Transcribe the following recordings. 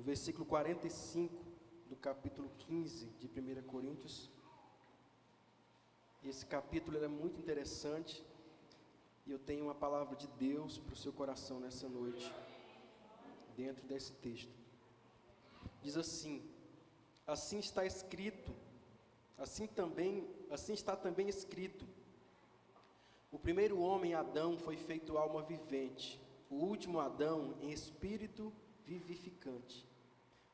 o versículo 45 do capítulo 15 de 1 Coríntios. Esse capítulo é muito interessante e eu tenho uma palavra de Deus para o seu coração nessa noite, dentro desse texto. Diz assim: assim está escrito, assim está também escrito: o primeiro homem, Adão, foi feito alma vivente, o último Adão em espírito vivificante.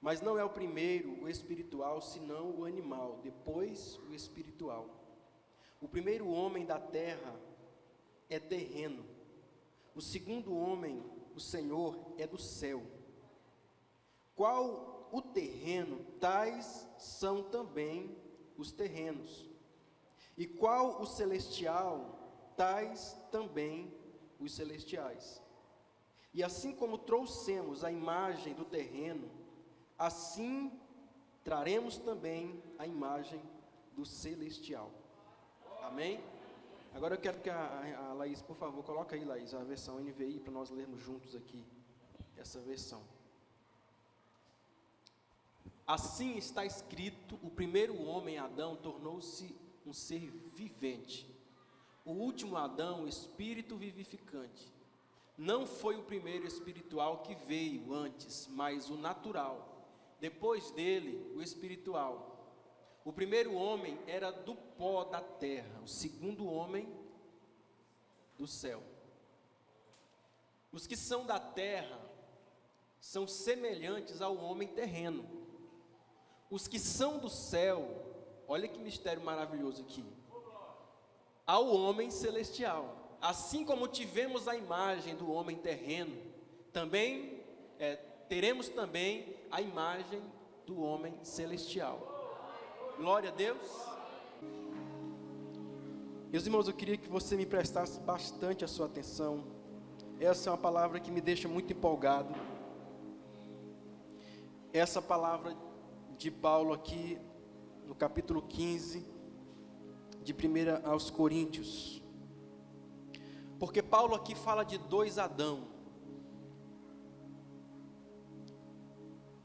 Mas não é o primeiro o espiritual, senão o animal, depois o espiritual. O primeiro homem da terra é terreno, o segundo homem, o Senhor, é do céu. Qual o terreno, tais são também os terrenos. E qual o celestial, tais também os celestiais. E assim como trouxemos a imagem do terreno, assim traremos também a imagem do celestial. Amém? Agora eu quero que a Laís, por favor, coloca aí, Laís, a versão NVI, para nós lermos juntos aqui, essa versão. Assim está escrito: o primeiro homem, Adão, tornou-se um ser vivente. O último Adão, o espírito vivificante. Não foi o primeiro espiritual que veio antes, mas o natural. Depois dele, o espiritual. O primeiro homem era do pó da terra, o segundo homem do céu. Os que são da terra são semelhantes ao homem terreno. Os que são do céu, olha que mistério maravilhoso aqui, ao homem celestial. Assim como tivemos a imagem do homem terreno, também teremos também a imagem do homem celestial. Glória a Deus. Meus irmãos, eu queria que você me prestasse bastante a sua atenção. Essa é uma palavra que me deixa muito empolgado. Essa palavra de Paulo aqui, no capítulo 15, de 1 aos Coríntios. Porque Paulo aqui fala de dois Adão.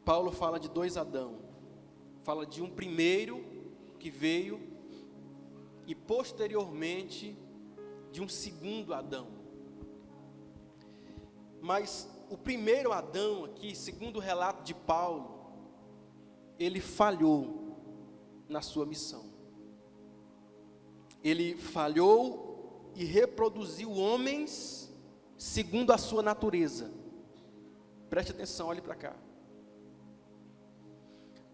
Paulo fala de dois Adão. Fala de um primeiro que veio e posteriormente de um segundo Adão. Mas o primeiro Adão aqui, segundo o relato de Paulo, ele falhou na sua missão. Ele falhou e reproduziu homens segundo a sua natureza. Preste atenção, olhe para cá.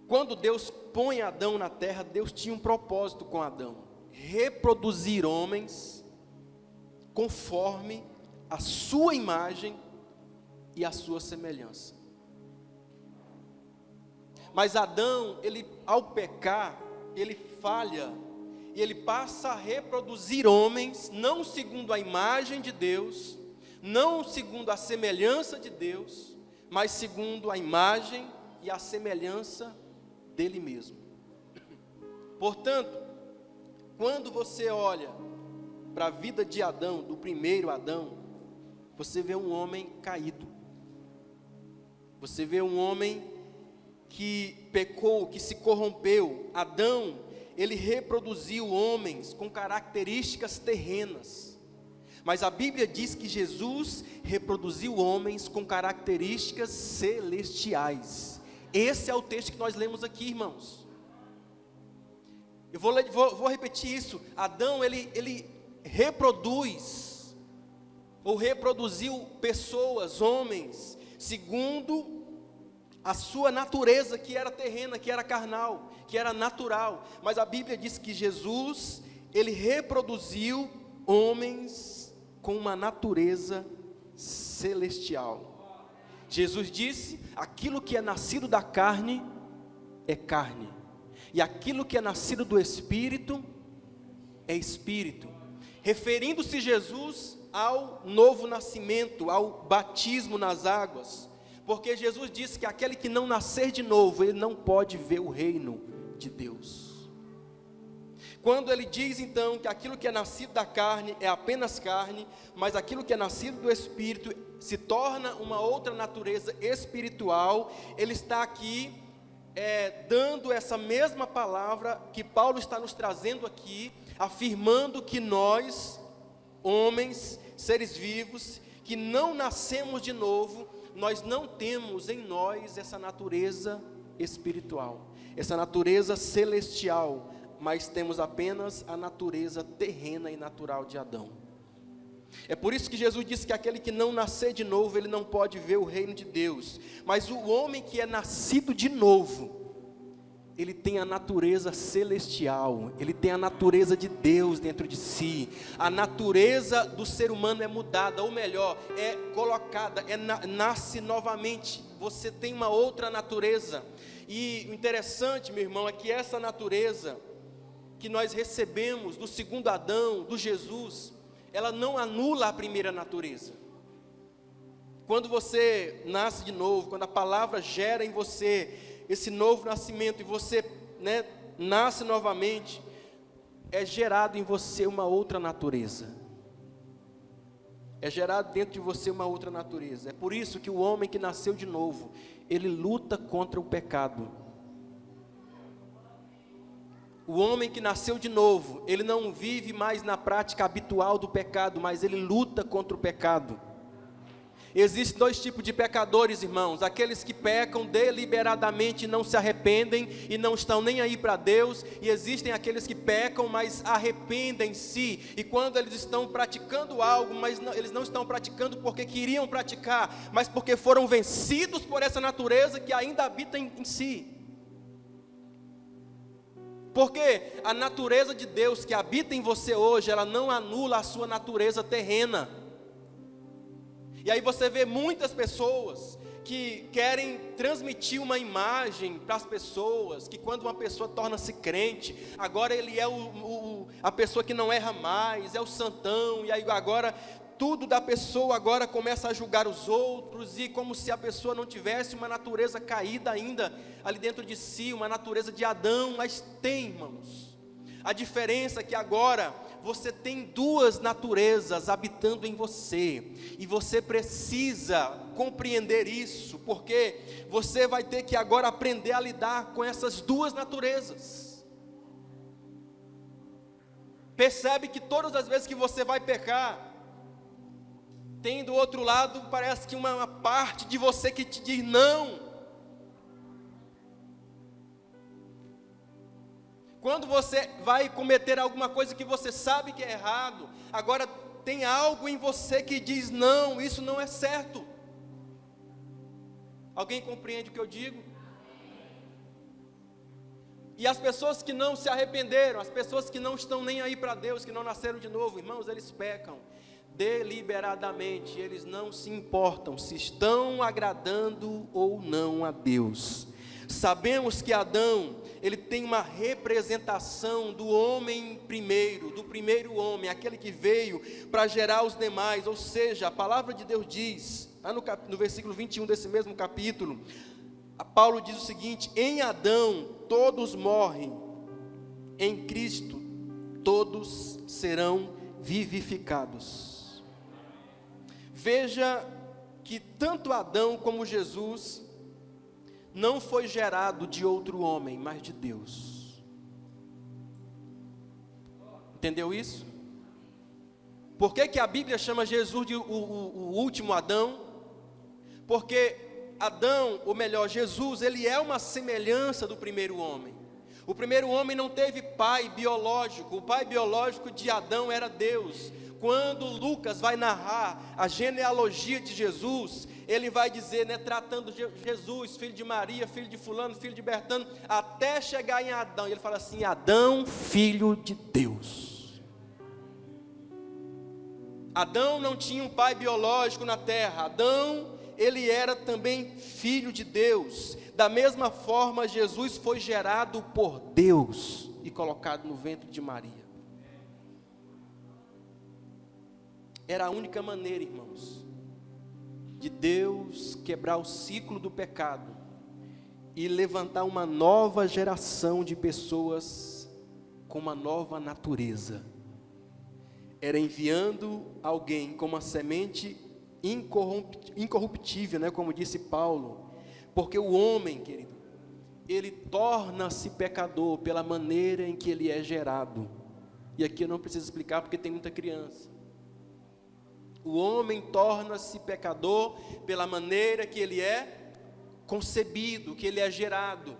Quando Deus põe Adão na terra, Deus tinha um propósito com Adão: reproduzir homens conforme a sua imagem e a sua semelhança. Mas Adão, ao pecar, ele falha, e ele passa a reproduzir homens, não segundo a imagem de Deus, não segundo a semelhança de Deus, mas segundo a imagem e a semelhança dele mesmo. Portanto, quando você olha para a vida de Adão, do primeiro Adão, você vê um homem caído. Você vê um homem que pecou, que se corrompeu. Adão, ele reproduziu homens com características terrenas. Mas a Bíblia diz que Jesus reproduziu homens com características celestiais. Esse é o texto que nós lemos aqui, irmãos. Eu vou repetir isso. Adão, ele reproduz, ou reproduziu pessoas, homens, segundo a sua natureza, que era terrena, que era carnal, que era natural. Mas a Bíblia diz que Jesus, ele reproduziu homens com uma natureza celestial. Jesus disse: aquilo que é nascido da carne é carne, e aquilo que é nascido do Espírito é Espírito. Referindo-se Jesus ao novo nascimento, ao batismo nas águas, porque Jesus disse que aquele que não nascer de novo, ele não pode ver o reino de Deus. Quando ele diz então que aquilo que é nascido da carne é apenas carne, mas aquilo que é nascido do Espírito se torna uma outra natureza espiritual, ele está aqui dando essa mesma palavra que Paulo está nos trazendo aqui, afirmando que nós, homens, seres vivos, que não nascemos de novo, nós não temos em nós essa natureza espiritual, essa natureza celestial, mas temos apenas a natureza terrena e natural de Adão. É por isso que Jesus disse que aquele que não nascer de novo, ele não pode ver o reino de Deus. Mas o homem que é nascido de novo, ele tem a natureza celestial, ele tem a natureza de Deus dentro de si. A natureza do ser humano é mudada, ou melhor, é colocada, nasce novamente. Você tem uma outra natureza. E o interessante, meu irmão, é que essa natureza que nós recebemos do segundo Adão, do Jesus, ela não anula a primeira natureza. Quando você nasce de novo, quando a palavra gera em você esse novo nascimento, e você nasce novamente, é gerado em você uma outra natureza. É gerado dentro de você uma outra natureza. É por isso que o homem que nasceu de novo, ele luta contra o pecado. O homem que nasceu de novo, ele não vive mais na prática habitual do pecado, mas ele luta contra o pecado. Existem dois tipos de pecadores, irmãos: aqueles que pecam deliberadamente e não se arrependem e não estão nem aí para Deus, e existem aqueles que pecam, mas arrependem-se, e quando eles estão praticando algo, mas não, eles não estão praticando porque queriam praticar, mas porque foram vencidos por essa natureza que ainda habita em si. Porque a natureza de Deus que habita em você hoje, ela não anula a sua natureza terrena. E aí você vê muitas pessoas que querem transmitir uma imagem para as pessoas, que quando uma pessoa torna-se crente, agora ele é a pessoa que não erra mais, é o santão, e aí agora tudo da pessoa agora começa a julgar os outros, e como se a pessoa não tivesse uma natureza caída ainda ali dentro de si, uma natureza de Adão. Mas tem, irmãos. A diferença é que agora você tem duas naturezas habitando em você, e você precisa compreender isso, porque você vai ter que agora aprender a lidar com essas duas naturezas. Percebe que todas as vezes que você vai pecar, tem do outro lado, parece que uma parte de você que te diz não. Quando você vai cometer alguma coisa que você sabe que é errado, agora tem algo em você que diz não, isso não é certo. Alguém compreende o que eu digo? E as pessoas que não se arrependeram, as pessoas que não estão nem aí para Deus, que não nasceram de novo, irmãos, eles pecam deliberadamente, eles não se importam se estão agradando ou não a Deus. Sabemos que Adão, ele tem uma representação do homem primeiro, do primeiro homem, aquele que veio para gerar os demais. Ou seja, a palavra de Deus diz, lá no versículo 21 desse mesmo capítulo, Paulo diz o seguinte: em Adão todos morrem, em Cristo todos serão vivificados. Veja que tanto Adão como Jesus não foi gerado de outro homem, mas de Deus. Entendeu isso? Por que a Bíblia chama Jesus de o último Adão? Porque Adão, ou melhor, Jesus, ele é uma semelhança do primeiro homem. O primeiro homem não teve pai biológico, o pai biológico de Adão era Deus. Quando Lucas vai narrar a genealogia de Jesus, ele vai dizer, tratando Jesus, filho de Maria, filho de fulano, filho de Bertano, até chegar em Adão, e ele fala assim: Adão, filho de Deus. Adão não tinha um pai biológico na terra. Adão, ele era também filho de Deus. Da mesma forma, Jesus foi gerado por Deus e colocado no ventre de Maria. Era a única maneira, irmãos, de Deus quebrar o ciclo do pecado e levantar uma nova geração de pessoas com uma nova natureza. Era enviando alguém como a semente incorruptível, né, como disse Paulo, porque o homem, querido, ele torna-se pecador pela maneira em que ele é gerado. E aqui eu não preciso explicar porque tem muita criança. O homem torna-se pecador pela maneira que ele é concebido, que ele é gerado.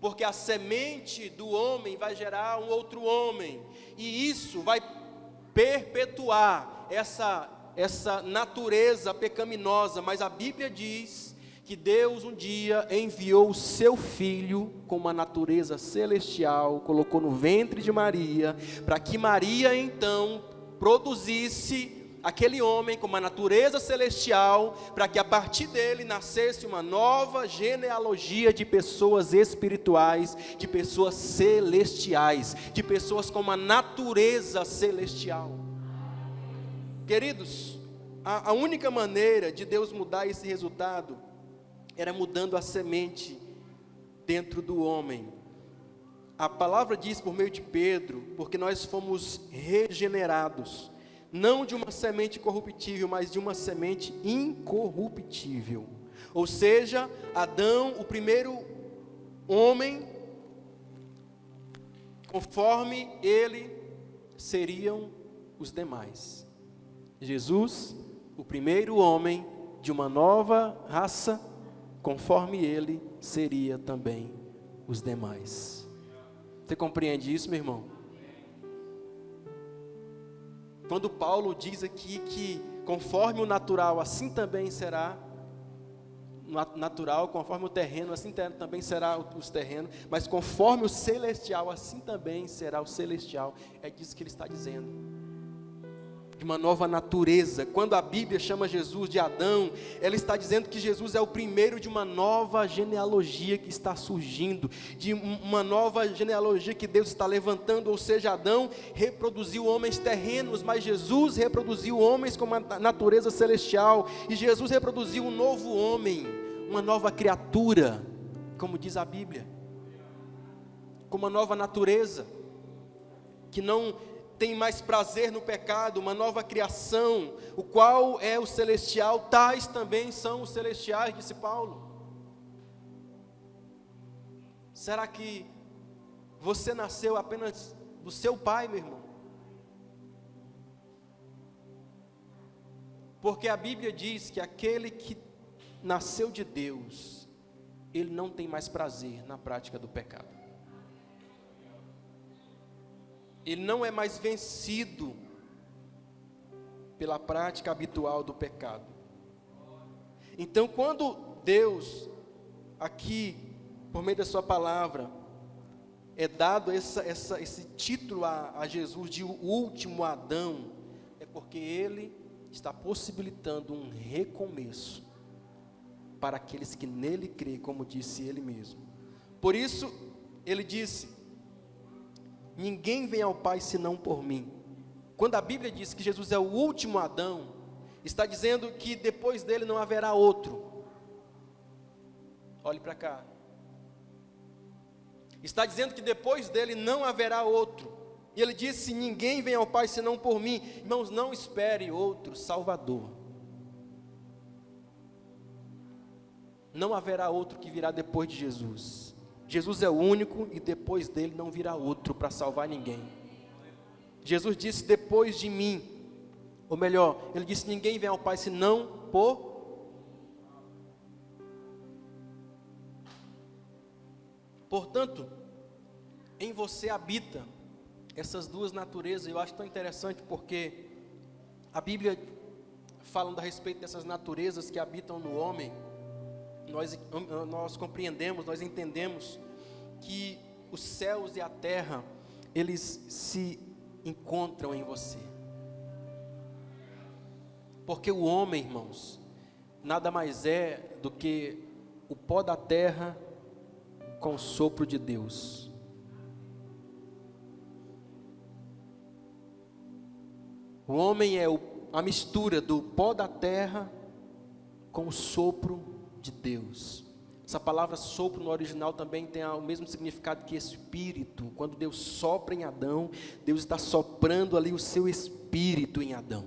Porque a semente do homem vai gerar um outro homem, e isso vai perpetuar essa natureza pecaminosa. Mas a Bíblia diz que Deus um dia enviou o seu Filho com uma natureza celestial, colocou no ventre de Maria, para que Maria então produzisse aquele homem com uma natureza celestial, para que a partir dele nascesse uma nova genealogia de pessoas espirituais, de pessoas celestiais, de pessoas com uma natureza celestial. Queridos, a única maneira de Deus mudar esse resultado era mudando a semente dentro do homem. A palavra diz por meio de Pedro, porque nós fomos regenerados, não de uma semente corruptível, mas de uma semente incorruptível. Ou seja, Adão, o primeiro homem, conforme ele, seriam os demais. Jesus, o primeiro homem de uma nova raça, conforme ele, seria também os demais. Você compreende isso, meu irmão? Quando Paulo diz aqui que conforme o natural, assim também será natural, conforme o terreno, assim também será os terrenos, mas conforme o celestial, assim também será o celestial. É disso que ele está dizendo. De uma nova natureza. Quando a Bíblia chama Jesus de Adão, ela está dizendo que Jesus é o primeiro de uma nova genealogia que está surgindo, de uma nova genealogia que Deus está levantando. Ou seja, Adão reproduziu homens terrenos, mas Jesus reproduziu homens com uma natureza celestial, e Jesus reproduziu um novo homem, uma nova criatura, como diz a Bíblia, com uma nova natureza, que não tem mais prazer no pecado, uma nova criação, o qual é o celestial, tais também são os celestiais, disse Paulo. Será que você nasceu apenas do seu pai, meu irmão? Porque a Bíblia diz que aquele que nasceu de Deus, ele não tem mais prazer na prática do pecado. Ele não é mais vencido pela prática habitual do pecado. Então, quando Deus, aqui, por meio da sua palavra, é dado esse título a Jesus de o último Adão, é porque Ele está possibilitando um recomeço para aqueles que nele creem, como disse Ele mesmo. Por isso, Ele disse: ninguém vem ao Pai senão por mim. Quando a Bíblia diz que Jesus é o último Adão, está dizendo que depois dele não haverá outro. Olhe para cá. Está dizendo que depois dele não haverá outro. E ele disse: ninguém vem ao Pai senão por mim. Irmãos, não espere outro Salvador. Não haverá outro que virá depois de Jesus. Jesus é o único, e depois dele não virá outro para salvar ninguém. Jesus disse: depois de mim, ou melhor, ele disse: ninguém vem ao Pai senão por. Portanto, em você habita essas duas naturezas. Eu acho tão interessante porque a Bíblia, falando a respeito dessas naturezas que habitam no homem, nós compreendemos, nós entendemos que os céus e a terra, eles se encontram em você. Porque o homem, irmãos, nada mais é do que o pó da terra com o sopro de Deus. O homem é a mistura do pó da terra com o sopro de Deus. Essa palavra sopro no original também tem o mesmo significado que espírito. Quando Deus sopra em Adão, Deus está soprando ali o seu espírito em Adão.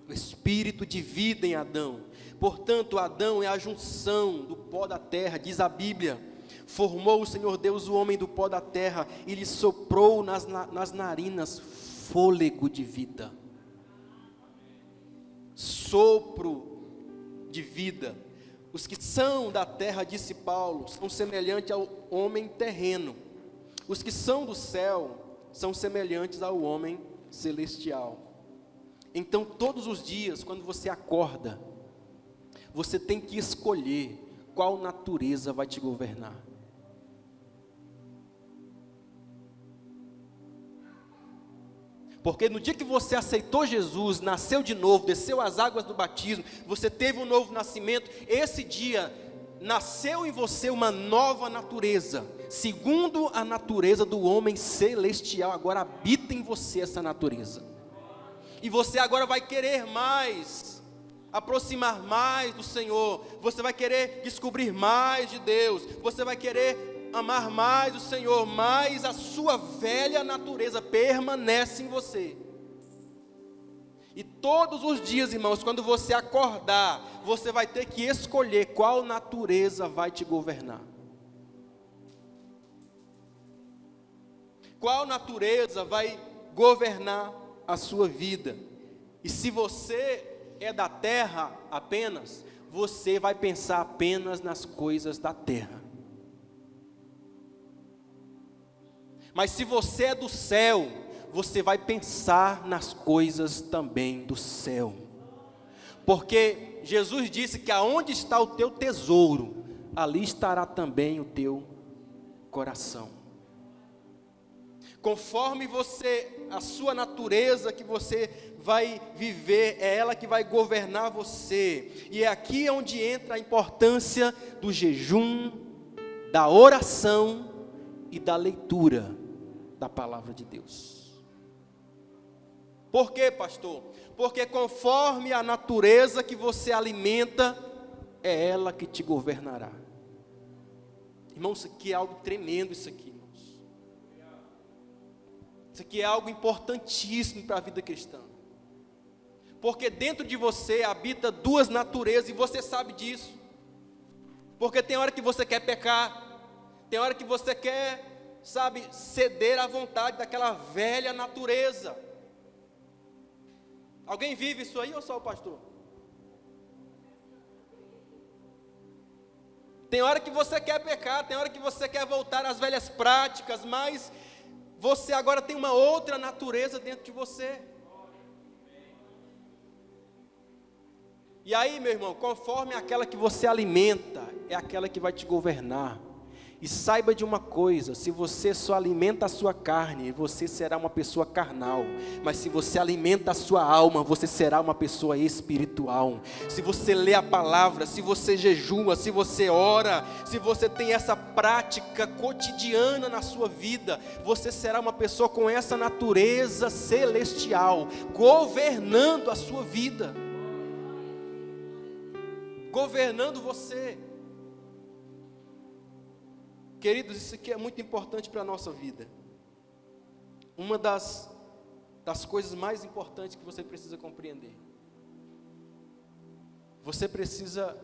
o espírito de vida em Adão. Portanto, Adão é a junção do pó da terra, diz a Bíblia. Formou o Senhor Deus o homem do pó da terra e lhe soprou nas narinas fôlego de vida. Sopro de vida. Os que são da terra, disse Paulo, são semelhantes ao homem terreno. Os que são do céu são semelhantes ao homem celestial. Então, todos os dias, quando você acorda, você tem que escolher qual natureza vai te governar. Porque no dia que você aceitou Jesus, nasceu de novo, desceu as águas do batismo, você teve um novo nascimento, esse dia nasceu em você uma nova natureza, segundo a natureza do homem celestial. Agora habita em você essa natureza, e você agora vai querer mais, aproximar mais do Senhor, você vai querer descobrir mais de Deus, você vai querer amar mais o Senhor, mas a sua velha natureza permanece em você. E todos os dias, irmãos, quando você acordar, você vai ter que escolher qual natureza vai te governar. Qual natureza vai governar a sua vida? E se você é da terra apenas, você vai pensar apenas nas coisas da terra. Mas se você é do céu, você vai pensar nas coisas também do céu. Porque Jesus disse que aonde está o teu tesouro, ali estará também o teu coração. Conforme você, a sua natureza que você vai viver, é ela que vai governar você. E é aqui onde entra a importância do jejum, da oração e da leitura da palavra de Deus. Por quê, pastor? Porque conforme a natureza que você alimenta, é ela que te governará. Irmãos, isso aqui é algo tremendo, isso aqui, irmãos. Isso aqui é algo importantíssimo para a vida cristã. Porque dentro de você habita duas naturezas, e você sabe disso. Porque tem hora que você quer pecar, tem hora que você quer, sabe, ceder à vontade daquela velha natureza. Alguém vive isso aí ou só o pastor? Tem hora que você quer pecar, tem hora que você quer voltar às velhas práticas, mas você agora tem uma outra natureza dentro de você. E aí, meu irmão, conforme aquela que você alimenta, é aquela que vai te governar. E saiba de uma coisa: se você só alimenta a sua carne, você será uma pessoa carnal. Mas se você alimenta a sua alma, você será uma pessoa espiritual. Se você lê a palavra, se você jejua, se você ora, se você tem essa prática cotidiana na sua vida, você será uma pessoa com essa natureza celestial, governando a sua vida, governando você. Queridos, isso aqui é muito importante para a nossa vida. Uma das coisas mais importantes que você precisa compreender. Você precisa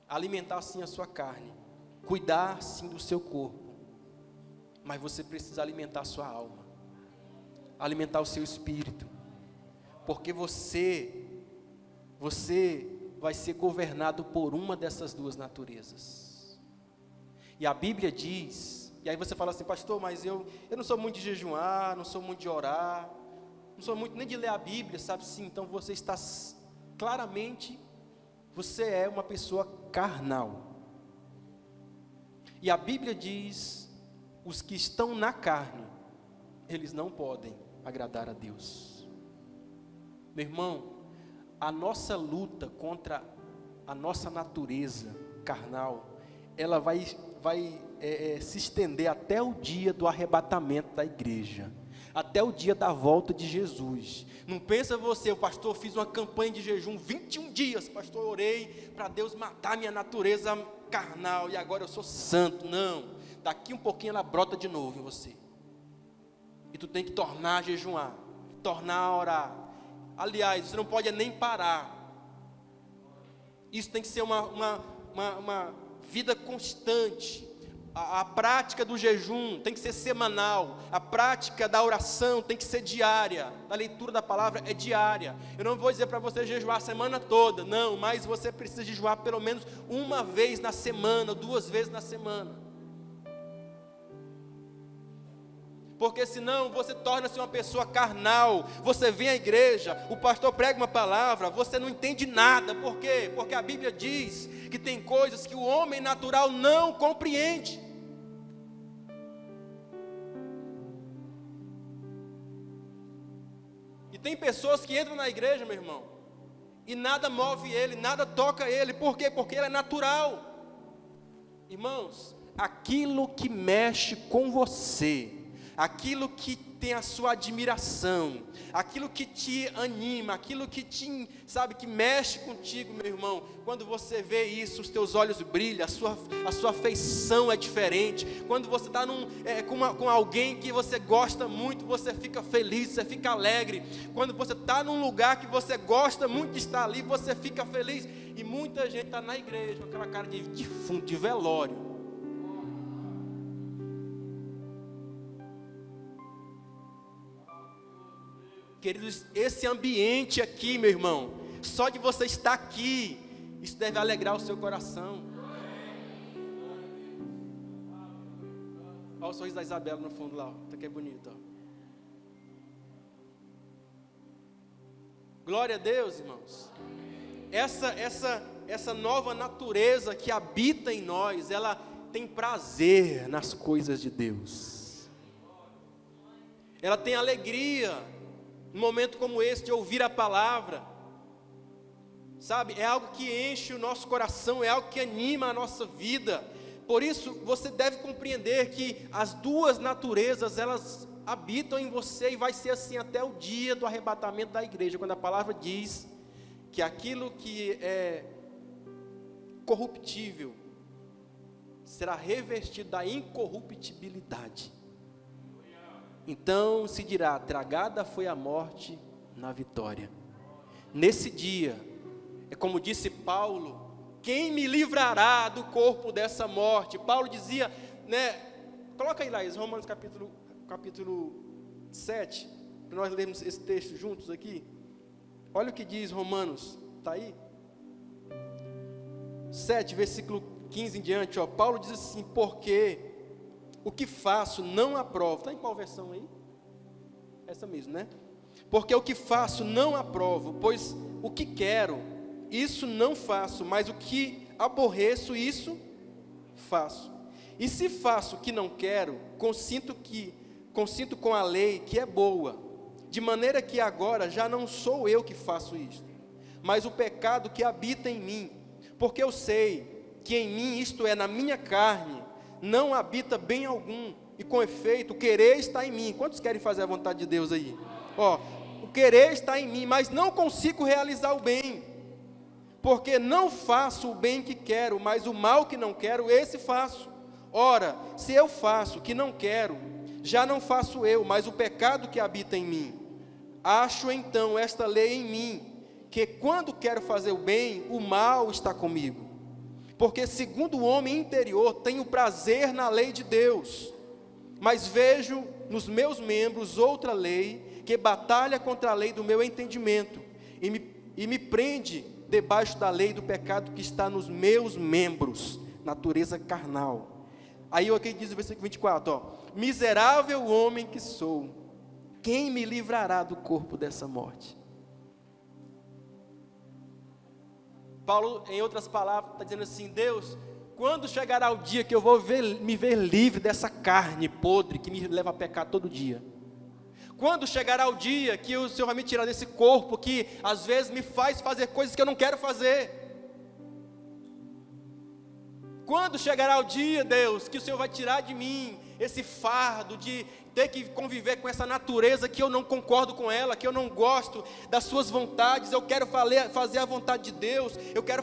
alimentar sim a sua carne, cuidar sim do seu corpo, mas você precisa alimentar a sua alma, alimentar o seu espírito, porque você vai ser governado por uma dessas duas naturezas. E a Bíblia diz, e aí você fala assim: pastor, mas eu não sou muito de jejuar, não sou muito de orar, não sou muito nem de ler a Bíblia, sabe? Sim, então você está claramente, você é uma pessoa carnal. E a Bíblia diz: os que estão na carne, eles não podem agradar a Deus. Meu irmão, a nossa luta contra a nossa natureza carnal, ela vai se estender até o dia do arrebatamento da igreja, até o dia da volta de Jesus. Não pensa você: o pastor, fiz uma campanha de jejum 21 dias, pastor, orei para Deus matar minha natureza carnal e agora eu sou santo. Não, daqui um pouquinho ela brota de novo em você, e tu tem que tornar a jejuar, tornar a orar, Aliás, você não pode nem parar. Isso tem que ser uma vida constante. A prática do jejum tem que ser semanal. A prática da oração tem que ser diária. A leitura da palavra é diária. Eu não vou dizer para você jejuar a semana toda, não, mas você precisa jejuar pelo menos uma vez na semana, 2 vezes na semana. Porque senão você torna-se uma pessoa carnal. Você vem à igreja, o pastor prega uma palavra, você não entende nada. Por quê? Porque a Bíblia diz que tem coisas que o homem natural não compreende. E tem pessoas que entram na igreja, meu irmão, e nada move ele, nada toca ele. Por quê? Porque ele é natural. Irmãos, aquilo que mexe com você, aquilo que tem a sua admiração, aquilo que te anima, aquilo que te, sabe, que mexe contigo, meu irmão, quando você vê isso, os teus olhos brilham, a sua afeição é diferente. Quando você está com alguém que você gosta muito, você fica feliz, você fica alegre. Quando você está num lugar que você gosta muito de estar ali, você fica feliz. E muita gente está na igreja com aquela cara de defunto, de velório. Queridos, esse ambiente aqui, meu irmão, só de você estar aqui, isso deve alegrar o seu coração. Olha o sorriso da Isabela no fundo lá, ó. Que é bonito, ó. Glória a Deus, irmãos. Essa nova natureza que habita em nós, ela tem prazer nas coisas de Deus. Ela tem alegria num momento como esse, de ouvir a palavra, sabe, é algo que enche o nosso coração, é algo que anima a nossa vida. Por isso, você deve compreender que as duas naturezas, elas habitam em você, e vai ser assim até o dia do arrebatamento da igreja, quando a palavra diz que aquilo que é corruptível, será revestido da incorruptibilidade. Então se dirá: tragada foi a morte na vitória. Nesse dia, é como disse Paulo: quem me livrará do corpo dessa morte? Paulo dizia, né? Coloca aí, Laís, Romanos capítulo 7, para nós lermos esse texto juntos aqui. Olha o que diz Romanos, está aí? 7, versículo 15 em diante, ó. Paulo diz assim: porque o que faço não aprovo. Está em qual versão aí? Essa mesmo, né? Porque o que faço não aprovo, pois o que quero, isso não faço, mas o que aborreço, isso faço. E se faço o que não quero, consinto com a lei que é boa, de maneira que agora já não sou eu que faço isto, mas o pecado que habita em mim. Porque eu sei que em mim, isto é, na minha carne, não habita bem algum, e com efeito, o querer está em mim. Quantos querem fazer a vontade de Deus aí? Ó, o querer está em mim, mas não consigo realizar o bem, porque não faço o bem que quero, mas o mal que não quero, esse faço. Ora, se eu faço o que não quero, já não faço eu, mas o pecado que habita em mim. Acho então esta lei em mim, que quando quero fazer o bem, o mal está comigo. Porque segundo o homem interior, tenho prazer na lei de Deus, mas vejo nos meus membros outra lei, que batalha contra a lei do meu entendimento, e me prende debaixo da lei do pecado que está nos meus membros, natureza carnal. Aí o que diz o versículo 24, ó: miserável homem que sou, quem me livrará do corpo dessa morte? Paulo, em outras palavras, está dizendo assim: Deus, quando chegará o dia que eu vou me ver livre dessa carne podre que me leva a pecar todo dia? Quando chegará o dia que o Senhor vai me tirar desse corpo que às vezes me faz fazer coisas que eu não quero fazer? Quando chegará o dia, Deus, que o Senhor vai tirar de mim esse fardo de ter que conviver com essa natureza que eu não concordo com ela, que eu não gosto das suas vontades? Eu quero fazer a vontade de Deus, eu quero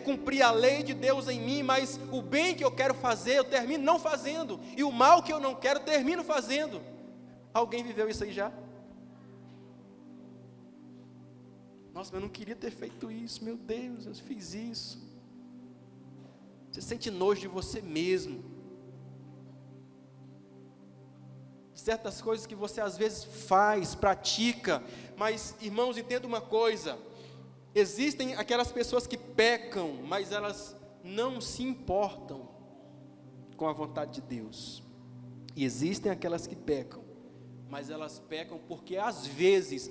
cumprir a lei de Deus em mim, mas o bem que eu quero fazer, eu termino não fazendo, e o mal que eu não quero, eu termino fazendo. Alguém viveu isso aí já? Nossa, eu não queria ter feito isso, meu Deus, eu fiz isso. Você sente nojo de você mesmo. Certas coisas que você às vezes faz, pratica, mas irmãos, entenda uma coisa, existem aquelas pessoas que pecam, mas elas não se importam com a vontade de Deus, e existem aquelas que pecam, mas elas pecam porque às vezes,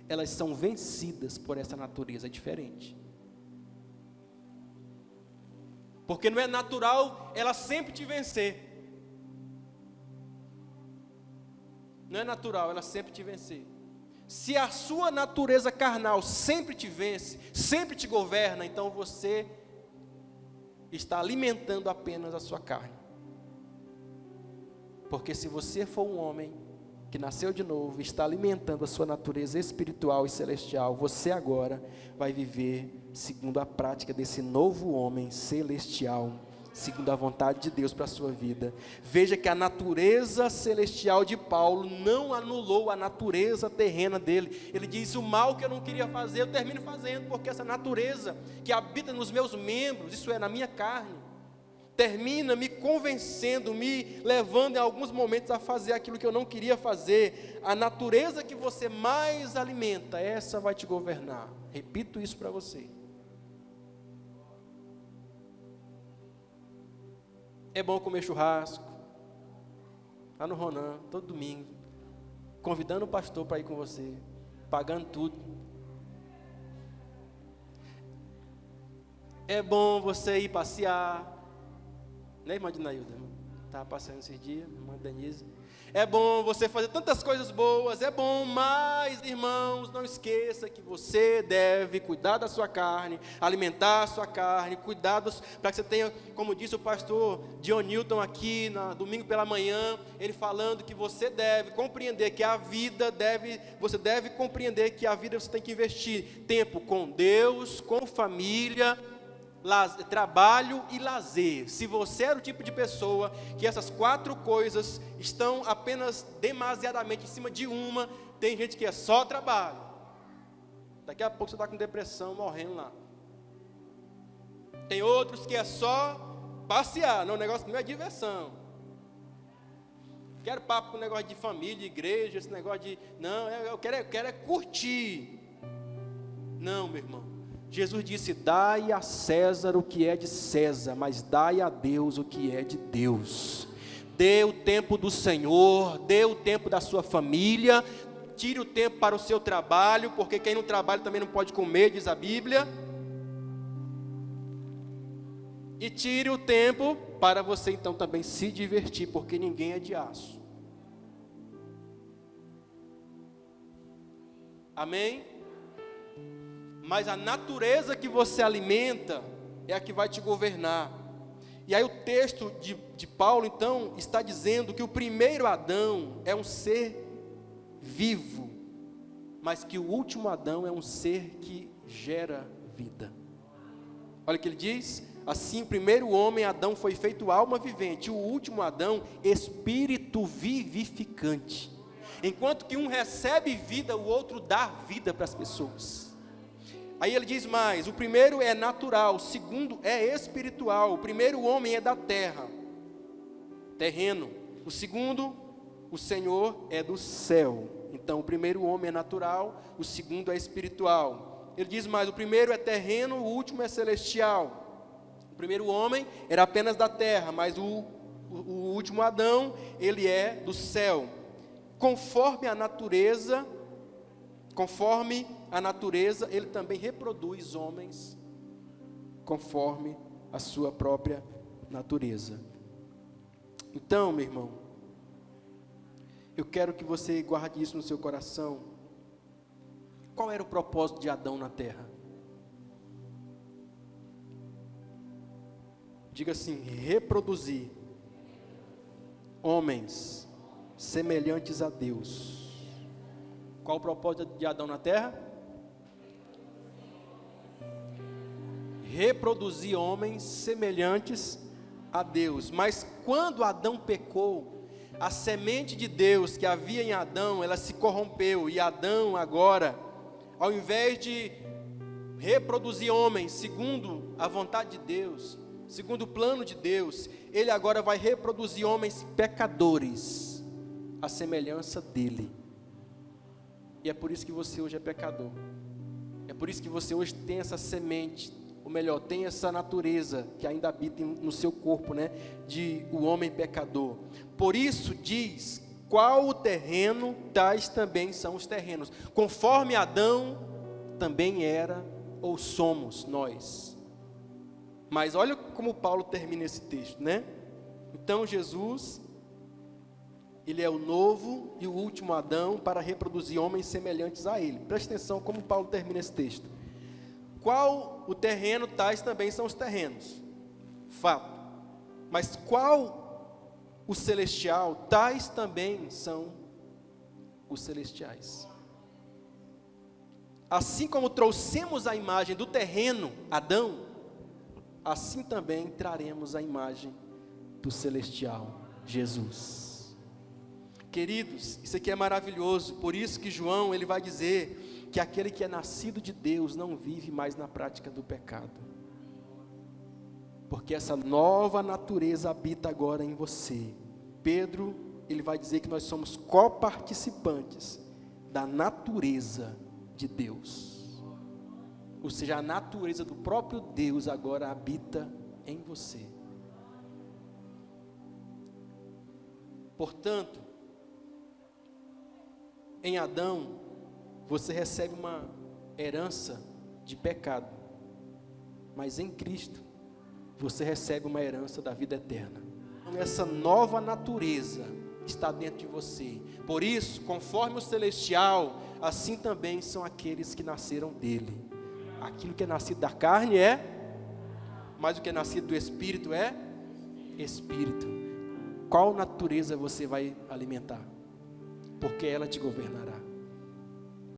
elas são vencidas por essa natureza diferente, porque não é natural ela sempre te vencer. Não é natural ela sempre te vencer. Se a sua natureza carnal sempre te vence, sempre te governa, então você está alimentando apenas a sua carne. Porque se você for um homem que nasceu de novo, está alimentando a sua natureza espiritual e celestial, você agora vai viver segundo a prática desse novo homem celestial, segundo a vontade de Deus para a sua vida. Veja que a natureza celestial de Paulo não anulou a natureza terrena dele. Ele diz: o mal que eu não queria fazer, eu termino fazendo, porque essa natureza que habita nos meus membros, isso é, na minha carne, termina me convencendo, me levando em alguns momentos a fazer aquilo que eu não queria fazer. A natureza que você mais alimenta, essa vai te governar. Repito isso para você. É bom comer churrasco, lá no Ronan, todo domingo, convidando o pastor para ir com você, pagando tudo. É bom você ir passear, né, irmã Dinailda? Estava passeando esses dias, irmã Denise. É bom você fazer tantas coisas boas, é bom, mas, irmãos, não esqueça que você deve cuidar da sua carne, alimentar a sua carne, cuidados para que você tenha, como disse o pastor Dionilton aqui, no domingo pela manhã, ele falando que você deve compreender que a vida você deve compreender que a vida você tem que investir tempo com Deus, com família, trabalho e lazer. Se você é o tipo de pessoa que essas 4 coisas estão apenas demasiadamente em cima de uma, tem gente que é só trabalho, daqui a pouco você está com depressão, morrendo lá. Tem outros que é só passear, não, o negócio não é diversão. Quero papo com negócio de família, de igreja, esse negócio de, não, eu quero é curtir. Não, meu irmão, Jesus disse: dai a César o que é de César, mas dai a Deus o que é de Deus. Dê o tempo do Senhor, dê o tempo da sua família, tire o tempo para o seu trabalho, porque quem não trabalha também não pode comer, diz a Bíblia. E tire o tempo para você então também se divertir, porque ninguém é de aço. Amém? Mas a natureza que você alimenta é a que vai te governar. E aí o texto de Paulo, então, está dizendo que o primeiro Adão é um ser vivo, mas que o último Adão é um ser que gera vida. Olha o que ele diz: assim, o primeiro homem, Adão, foi feito alma vivente, o último Adão, espírito vivificante. Enquanto que um recebe vida, o outro dá vida para as pessoas. Aí ele diz mais: o primeiro é natural, o segundo é espiritual. O primeiro homem é da terra, terreno. O segundo, o Senhor, é do céu. Então o primeiro homem é natural, o segundo é espiritual. Ele diz mais: o primeiro é terreno, o último é celestial. O primeiro homem era apenas da terra, mas o último Adão, ele é do céu. Conforme a natureza, ele também reproduz homens conforme a sua própria natureza. Então, meu irmão, eu quero que você guarde isso no seu coração. Qual era o propósito de Adão na terra? Diga assim: reproduzir homens semelhantes a Deus. Qual o propósito de Adão na terra? Reproduzir homens semelhantes a Deus. Mas quando Adão pecou, a semente de Deus que havia em Adão, ela se corrompeu, e Adão agora ao invés de reproduzir homens segundo a vontade de Deus, segundo o plano de Deus, ele agora vai reproduzir homens pecadores, à semelhança dele. E é por isso que você hoje é pecador. É por isso que você hoje tem essa semente, ou melhor, tem essa natureza que ainda habita no seu corpo, né? De o homem pecador. Por isso diz, qual o terreno, tais também são os terrenos. Conforme Adão também era, ou somos nós. Mas olha como Paulo termina esse texto, né? Então Jesus, ele é o novo e o último Adão para reproduzir homens semelhantes a ele. Preste atenção como Paulo termina esse texto. Qual o terreno, tais também são os terrenos. Fato. Mas qual o celestial, tais também são os celestiais. Assim como trouxemos a imagem do terreno, Adão, assim também traremos a imagem do celestial, Jesus. Queridos, isso aqui é maravilhoso, por isso que João, ele vai dizer que aquele que é nascido de Deus não vive mais na prática do pecado. Porque essa nova natureza habita agora em você. Pedro, ele vai dizer que nós somos coparticipantes da natureza de Deus. Ou seja, a natureza do próprio Deus agora habita em você. Portanto, em Adão, você recebe uma herança de pecado, mas em Cristo, você recebe uma herança da vida eterna. Então, essa nova natureza está dentro de você. Por isso, conforme o celestial, assim também são aqueles que nasceram dele. Aquilo que é nascido da carne é, mas o que é nascido do Espírito é Espírito. Qual natureza você vai alimentar? Porque ela te governará.